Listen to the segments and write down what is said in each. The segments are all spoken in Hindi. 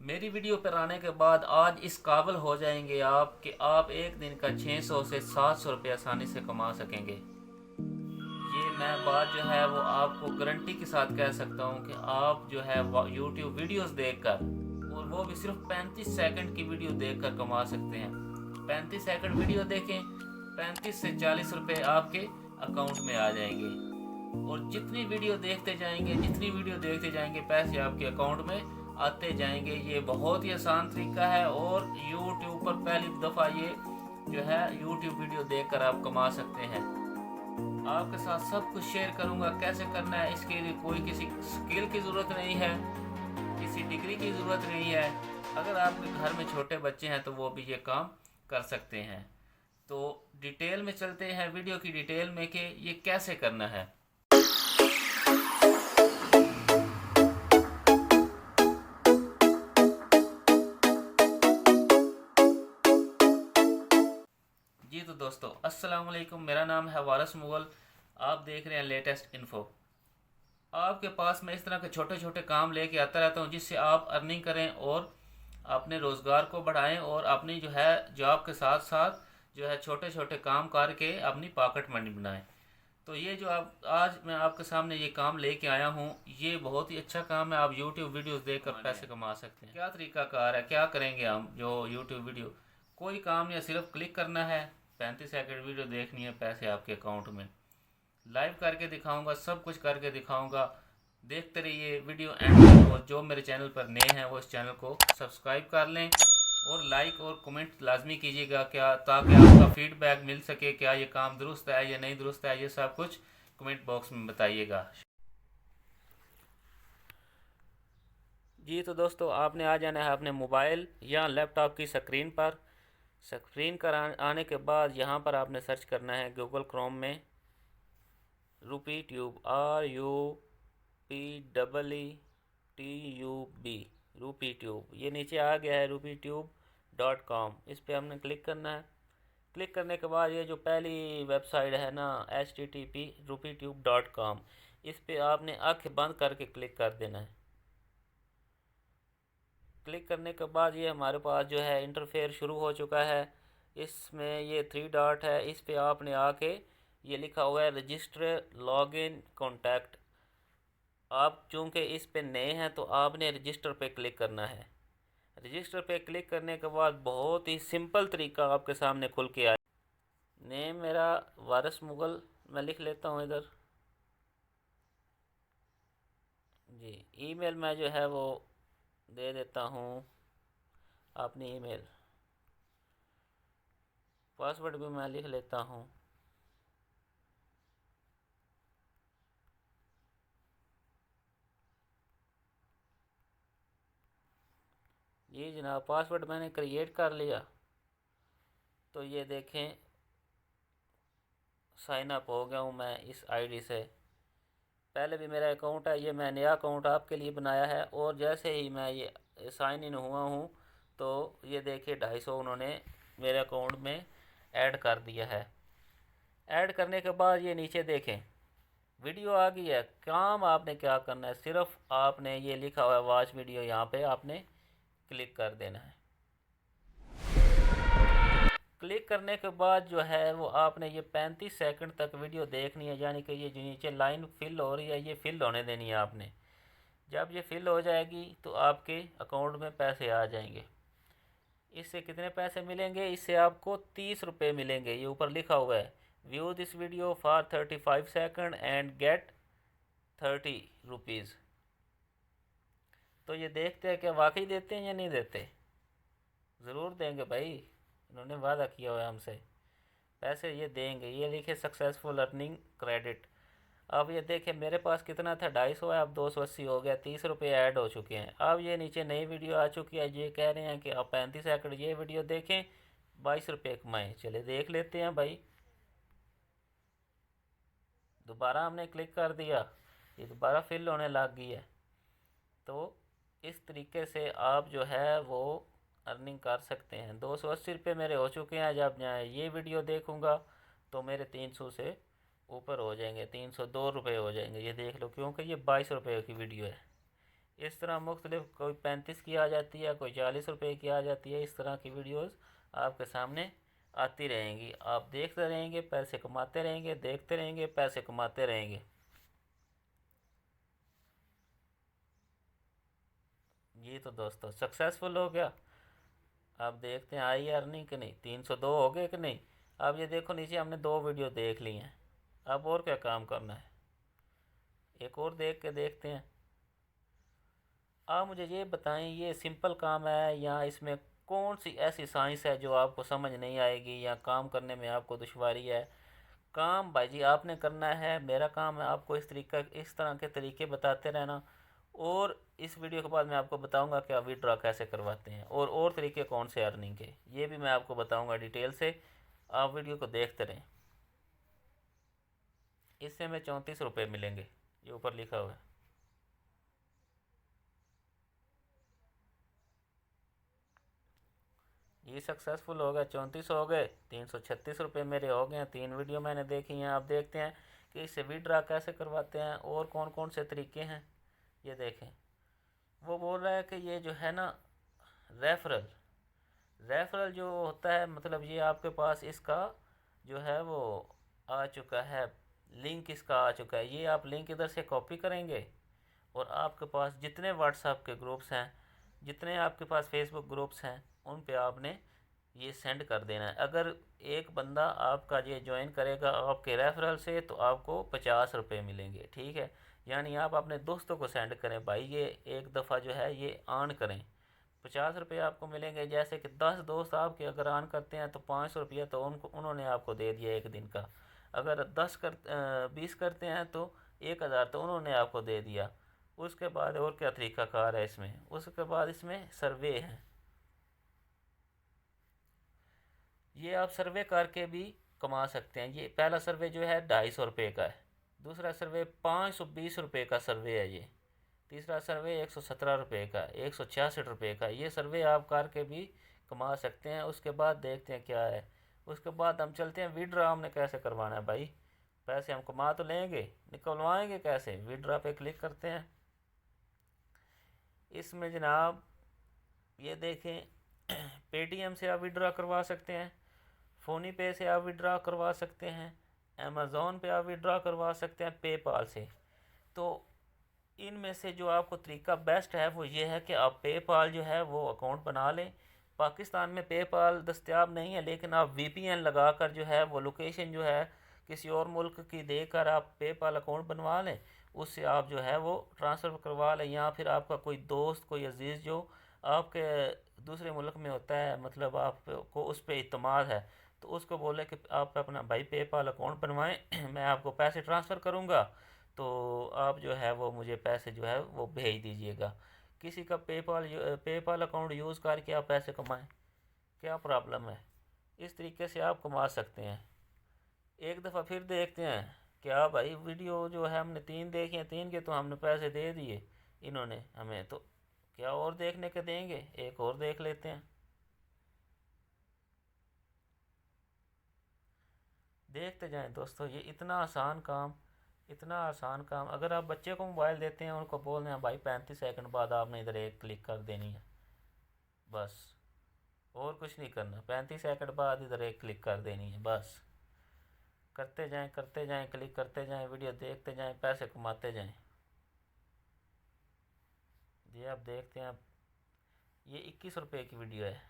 मेरी वीडियो पर आने के बाद आज इस काबिल हो जाएंगे आप कि आप एक दिन का 600 से 700 रुपये आसानी से कमा सकेंगे। ये मैं बात जो है वो आपको गारंटी के साथ कह सकता हूँ कि आप जो है यूट्यूब वीडियोस देखकर, और वो भी सिर्फ 35 सेकंड की वीडियो देखकर कमा सकते हैं। 35 सेकंड वीडियो देखें, 35 से 40 रुपये आपके अकाउंट में आ जाएंगे। और जितनी वीडियो देखते जाएंगे पैसे आपके अकाउंट में आते जाएंगे। ये बहुत ही आसान तरीका है और यूट्यूब पर पहली दफ़ा ये जो है यूट्यूब वीडियो देखकर आप कमा सकते हैं। आपके साथ सब कुछ शेयर करूंगा कैसे करना है। इसके लिए कोई किसी स्किल की ज़रूरत नहीं है, किसी डिग्री की ज़रूरत नहीं है। अगर आपके घर में छोटे बच्चे हैं तो वो भी ये काम कर सकते हैं। तो डिटेल में चलते हैं, वीडियो की डिटेल में कि ये कैसे करना है। जी तो दोस्तों, अस्सलाम वालेकुम। मेरा नाम है वारिस मुगल। आप देख रहे हैं लेटेस्ट इन्फो। आपके पास मैं इस तरह के छोटे छोटे काम लेके आता रहता हूँ जिससे आप अर्निंग करें और अपने रोज़गार को बढ़ाएं और अपनी जो है जॉब के साथ साथ जो है छोटे छोटे काम करके अपनी पॉकेट मनी बनाएं। तो ये जो आप आज मैं आपके सामने ये काम लेके आया हूँ, ये बहुत ही अच्छा काम है। आप यूट्यूब वीडियोस देखकर पैसे कमा सकते हैं। क्या तरीका कार है, क्या करेंगे हम। जो यूट्यूब वीडियो कोई काम नहीं है, सिर्फ क्लिक करना है, 35 सेकंड वीडियो देखनी है, पैसे आपके अकाउंट में। लाइव करके दिखाऊंगा, सब कुछ करके दिखाऊंगा। देखते रहिए वीडियो एंड तक। और जो मेरे चैनल पर नए हैं वो इस चैनल को सब्सक्राइब कर लें और लाइक और कमेंट लाजमी कीजिएगा, क्या ताकि आपका फीडबैक मिल सके, क्या ये काम दुरुस्त है या नहीं दुरुस्त है। ये सब कुछ कमेंट बॉक्स में बताइएगा। जी तो दोस्तों, आपने आ जाना है अपने मोबाइल या लैपटॉप की स्क्रीन पर। स्क्रीन पर आने के बाद यहाँ पर आपने सर्च करना है गूगल क्रोम में रूपी ट्यूब, RUPEETUB, रूपी ट्यूब। ये नीचे आ गया है रूपी ट्यूब .com। इस पर हमने क्लिक करना है। क्लिक करने के बाद ये जो पहली वेबसाइट है ना, HTTP RupeeTube.com, इस पे आपने आंखें बंद करके क्लिक कर देना है। क्लिक करने के बाद ये हमारे पास जो है इंटरफेयर शुरू हो चुका है। इसमें ये 3 डॉट है, इस पे आपने आके ये लिखा हुआ है रजिस्टर लॉगिन कॉन्टैक्ट। आप चूँकि इस पे नए हैं तो आपने रजिस्टर पे क्लिक करना है। रजिस्टर पे क्लिक करने के बाद बहुत ही सिंपल तरीका आपके सामने खुल के आए। नेम मेरा वारिस मुगल मैं लिख लेता हूँ इधर। जी, ईमेल मैं जो है वो दे देता हूँ अपनी ईमेल। पासवर्ड भी मैं लिख लेता हूँ। जी जनाब, पासवर्ड मैंने क्रिएट कर लिया। तो ये देखें, साइन अप हो गया हूँ मैं इस आईडी से। पहले भी मेरा अकाउंट है, ये मैं नया अकाउंट आपके लिए बनाया है। और जैसे ही मैं ये साइन इन हुआ हूँ तो ये देखिए 250 उन्होंने मेरे अकाउंट में ऐड कर दिया है। ऐड करने के बाद ये नीचे देखें वीडियो आ गई है। काम आपने क्या करना है, सिर्फ आपने ये लिखा हुआ है वॉच वीडियो, यहाँ पे आपने क्लिक कर देना है। क्लिक करने के बाद जो है वो आपने ये 35 सेकंड तक वीडियो देखनी है, यानी कि ये जो नीचे लाइन फिल हो रही है ये फिल होने देनी है आपने। जब ये फिल हो जाएगी तो आपके अकाउंट में पैसे आ जाएंगे। इससे कितने पैसे मिलेंगे, इससे आपको 30 रुपये मिलेंगे। ये ऊपर लिखा हुआ है view this video for 35 second and get 30 rupees. तो ये देखते हैं कि वाकई देते हैं या नहीं देते। ज़रूर देंगे भाई, इन्होंने वादा किया हुआ है हमसे, पैसे ये देंगे। ये लिखे सक्सेसफुल अर्निंग क्रेडिट। अब ये देखें मेरे पास कितना था, 250 है, अब 280 हो गया, 30 रुपये ऐड हो चुके हैं। अब ये नीचे नई वीडियो आ चुकी है, ये कह रहे हैं कि आप 35 सेकंड ये वीडियो देखें, 22 रुपये कमाएँ। चले देख लेते हैं भाई। दोबारा हमने क्लिक कर दिया, ये दोबारा फिल होने लग गई है। तो इस तरीके से आप जो है वो अर्निंग कर सकते हैं। 280 रुपये मेरे हो चुके हैं। जब मैं ये वीडियो देखूंगा तो मेरे 300 से ऊपर हो जाएंगे, 302 रुपये हो जाएंगे। ये देख लो, क्योंकि ये 22 रुपये की वीडियो है। इस तरह मुख्तलिफ, कोई 35 की आ जाती है, कोई 40 रुपये की आ जाती है। इस तरह की वीडियोस आपके सामने आती रहेंगी, आप देखते रहेंगे, पैसे कमाते रहेंगे, देखते रहेंगे, पैसे कमाते रहेंगे। ये तो दोस्तों सक्सेसफुल हो गया। आप देखते हैं आई अर्निंग कि नहीं, 302 हो गए कि नहीं। अब ये देखो नीचे हमने 2 वीडियो देख ली हैं, अब और क्या काम करना है, एक और देख के देखते हैं। आप मुझे ये बताएं, ये सिंपल काम है या इसमें कौन सी ऐसी साइंस है जो आपको समझ नहीं आएगी या काम करने में आपको दुश्वारी है। काम भाई जी आपने करना है, मेरा काम है आपको इस तरह के तरीके बताते रहना। और इस वीडियो के बाद मैं आपको बताऊंगा कि आप विड्रॉ कैसे करवाते हैं और तरीके कौन से अर्निंग के, ये भी मैं आपको बताऊंगा डिटेल से। आप वीडियो को देखते रहें। इससे हमें 34 रुपये मिलेंगे, ये ऊपर लिखा हुआ है। ये सक्सेसफुल हो गया, 34 हो गए, 336 रुपये मेरे हो गए हैं। 3 वीडियो मैंने देखी हैं। आप देखते हैं कि इससे विड्रॉ कैसे करवाते हैं और कौन कौन से तरीके हैं। ये देखें, वो बोल रहा है कि ये जो है ना रेफरल, रेफरल जो होता है, मतलब ये आपके पास इसका जो है वो आ चुका है, लिंक इसका आ चुका है। ये आप लिंक इधर से कॉपी करेंगे और आपके पास जितने व्हाट्सएप के ग्रुप्स हैं, जितने आपके पास फेसबुक ग्रुप्स हैं, उन पे आपने ये सेंड कर देना है। अगर एक बंदा आपका ये ज्वाइन करेगा आपके रेफरल से तो आपको 50 रुपये मिलेंगे, ठीक है। यानी आप अपने दोस्तों को सेंड करें भाई, ये एक दफ़ा जो है ये ऑन करें, 50 रुपये आपको मिलेंगे। जैसे कि 10 दोस्त आपके अगर ऑन करते हैं तो 500 रुपया तो उन्होंने आपको दे दिया एक दिन का। अगर 20 करते हैं तो 1000 तो उन्होंने आपको दे दिया। उसके बाद और क्या तरीक़ाकार है इसमें, उसके बाद इसमें सर्वे है। ये आप सर्वे करके भी कमा सकते हैं। ये पहला सर्वे जो है 250 रुपये का है, दूसरा सर्वे 520 रुपये का सर्वे है ये, तीसरा सर्वे 117 रुपये का, 166 रुपये का। ये सर्वे आप करके भी कमा सकते हैं। उसके बाद देखते हैं क्या है। उसके बाद हम चलते हैं विड्रॉ हमने कैसे करवाना है भाई। पैसे हम कमा तो लेंगे, निकलवाएंगे कैसे। विड्रॉ पे क्लिक करते हैं। इसमें जनाब ये देखें, पेटीएम से आप विड्रॉ करवा सकते हैं, फ़ोनी पे से आप विड्रॉ करवा सकते हैं, अमेज़ॉन पे आप विड्रॉ करवा सकते हैं, पेपाल से। तो इनमें से जो आपको तरीका बेस्ट है वो ये है कि आप पेपाल जो है वो अकाउंट बना लें। पाकिस्तान में पेपाल दस्तयाब नहीं है, लेकिन आप वीपीएन लगाकर जो है वो लोकेशन जो है किसी और मुल्क की देकर आप पेपाल अकाउंट बनवा लें। उससे आप जो है वो ट्रांसफ़र करवा लें, या फिर आपका कोई दोस्त, कोई अजीज़ जो आपके दूसरे मुल्क में होता है, मतलब आपको उस पर इत्मीनान है, तो उसको बोले कि आप अपना भाई पेपाल अकाउंट बनवाएं, मैं आपको पैसे ट्रांसफ़र करूँगा, तो आप जो है वो मुझे पैसे जो है वो भेज दीजिएगा। किसी का पेपाल अकाउंट यूज़ करके आप पैसे कमाएं, क्या प्रॉब्लम है। इस तरीके से आप कमा सकते हैं। एक दफ़ा फिर देखते हैं क्या भाई। वीडियो जो है हमने 3 देखे हैं, 3 के तो हमने पैसे दे दिए इन्होंने हमें, तो क्या और देखने के देंगे, एक और देख लेते हैं। देखते जाएं दोस्तों, ये इतना आसान काम, इतना आसान काम। अगर आप बच्चे को मोबाइल देते हैं, उनको बोल रहे हैं भाई 35 सेकंड बाद आपने इधर एक क्लिक कर देनी है, बस और कुछ नहीं करना। 35 सेकंड बाद इधर एक क्लिक कर देनी है, बस करते जाएं, क्लिक करते जाएं, वीडियो देखते जाएं, पैसे कमाते जाएं। ये आप देखते हैं, आप ये 21 रुपये की वीडियो है।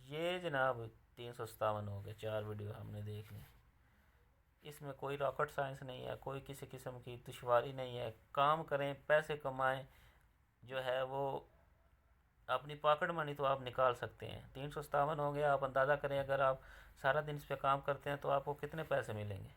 ये जनाब 357 हो गए, 4 वीडियो हमने देख ली। इसमें कोई रॉकेट साइंस नहीं है, कोई किसी किस्म की दुश्वारी नहीं है। काम करें, पैसे कमाएं, जो है वो अपनी पॉकेट मनी तो आप निकाल सकते हैं। 357 हो गया, आप अंदाज़ा करें अगर आप सारा दिन इस पर काम करते हैं तो आपको कितने पैसे मिलेंगे।